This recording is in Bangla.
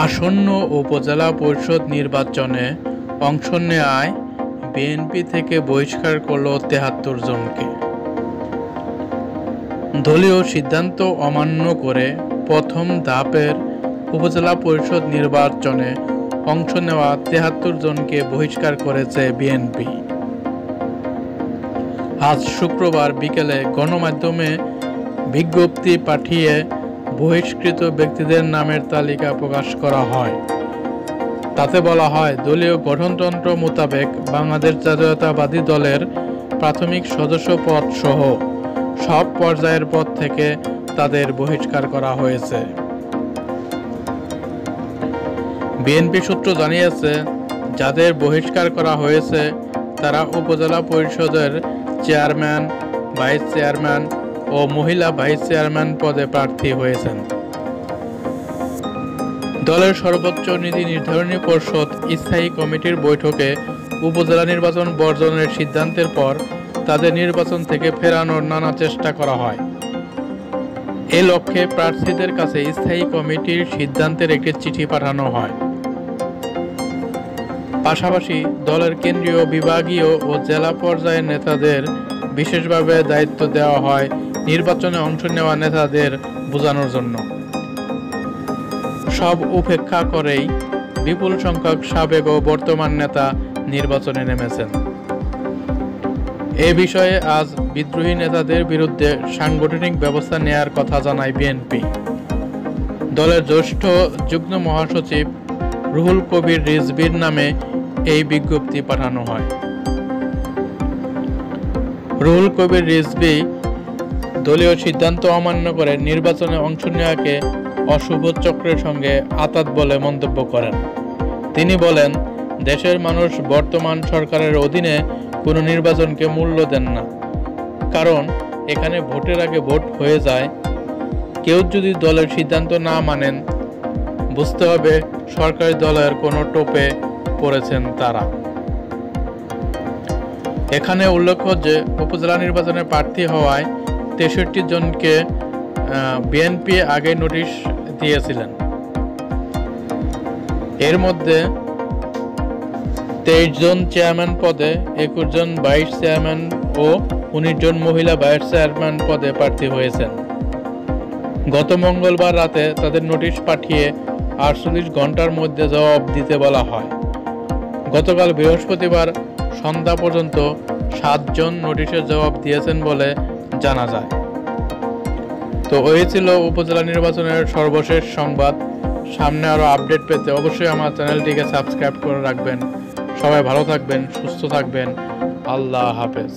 আসন্ন উপজেলা পরিষদ নির্বাচনে অংশ নেয়ায় বিএনপি থেকে বহিষ্কার করল ৭৩ জনকে। দলীয় সিদ্ধান্ত অমান্য করে প্রথম ধাপের উপজেলা পরিষদ নির্বাচনে অংশ নেওয়া ৭৩ জনকে বহিষ্কার করেছে বিএনপি। আজ শুক্রবার বিকেলে গণমাধ্যমে বিজ্ঞপ্তি পাঠিয়ে বহিষ্কৃত ব্যক্তিদের নামের তালিকা প্রকাশ করা হয়। তাতে বলা হয়, দলীয় গঠনতন্ত্র মোতাবেক বাংলাদেশ জাতীয়তাবাদী দলের প্রাথমিক সদস্য পদ সহ সব পর্যায়ের পদ থেকে তাদের বহিষ্কার করা হয়েছে। বিএনপি সূত্র জানিয়েছে, যাদের বহিষ্কার করা হয়েছে তারা উপজেলা পরিষদের চেয়ারম্যান, ভাইস চেয়ারম্যান ও মহিলা ভাইস চেয়ারম্যান পদে প্রার্থী হয়েছেন। দলের সর্বোচ্চ নীতি নির্ধারণী পর্ষদ স্থায়ী কমিটির বৈঠকে উপজেলা নির্বাচন বর্জনের সিদ্ধান্তের পর তাদের নির্বাচন থেকে ফেরানোর নানা চেষ্টা করা হয়। এ লক্ষ্যে প্রার্থীদের কাছে স্থায়ী কমিটির সিদ্ধান্তের একটি চিঠি পাঠানো হয়। পাশাপাশি দলের কেন্দ্রীয়, বিভাগীয় ও জেলা পর্যায়ের নেতাদের বিশেষভাবে দায়িত্ব দেওয়া হয় নির্বাচনে অংশ নেওয়া নেতাদের বোঝানোর জন্য। সব উপেক্ষা করেই বিপুল সংখ্যক সাবেক ও বর্তমান নেতা নির্বাচনে নেমেছেন। এ বিষয়ে আজ বিদ্রোহী নেতাদের বিরুদ্ধে সাংগঠনিক ব্যবস্থা নেয়ার কথা জানায় বিএনপি। দলের জ্যেষ্ঠ যুগ্ম মহাসচিব রুহুল কবির রিজভীর নামে এই বিজ্ঞপ্তি পাঠানো হয়। রুহুল কবির রিজভী দলীয় সিদ্ধান্ত অমান্য করে নির্বাচনে অংশ নেওয়াকে অশুভ চক্রের সঙ্গে আঁতাত বলে মন্তব্য করেন। তিনি বলেন, দেশের মানুষ বর্তমান সরকারের অধীনে কোনো নির্বাচনকে মূল্য দেন না, কারণ এখানে ভোটের আগে ভোট হয়ে যায়। কেউ যদি দলের সিদ্ধান্ত না মানেন, বুঝতে হবে সরকারি দলের কোনো টোপে পড়েছেন তারা। এখানে উল্লেখ্য যে উপজেলা নির্বাচনে প্রার্থী হওয়ায় ৬৩ জনকে বিএনপি আগে নোটিশ দিয়েছিলেন। এর মধ্যে ২৩ জন চেয়ারম্যান পদে, ২১ জন ভাইস চেয়ারম্যান ও ১৯ জন মহিলা ভাইস চেয়ারম্যান পদে প্রার্থী হয়েছেন। গত মঙ্গলবার রাতে তাদের নোটিশ পাঠিয়ে ৪৮ ঘন্টার মধ্যে জবাব দিতে বলা হয়। গতকাল বৃহস্পতিবার সন্ধ্যা পর্যন্ত ৭ জন নোটিশের জবাব দিয়েছেন বলে জানা যায়। তো এই ছিল উপজেলা নির্বাচনের সর্বশেষ সংবাদ। সামনে আরও আপডেট পেতে অবশ্যই আমার চ্যানেলটিকে সাবস্ক্রাইব করে রাখবেন। সবাই ভালো থাকবেন, সুস্থ থাকবেন। আল্লাহ হাফেজ।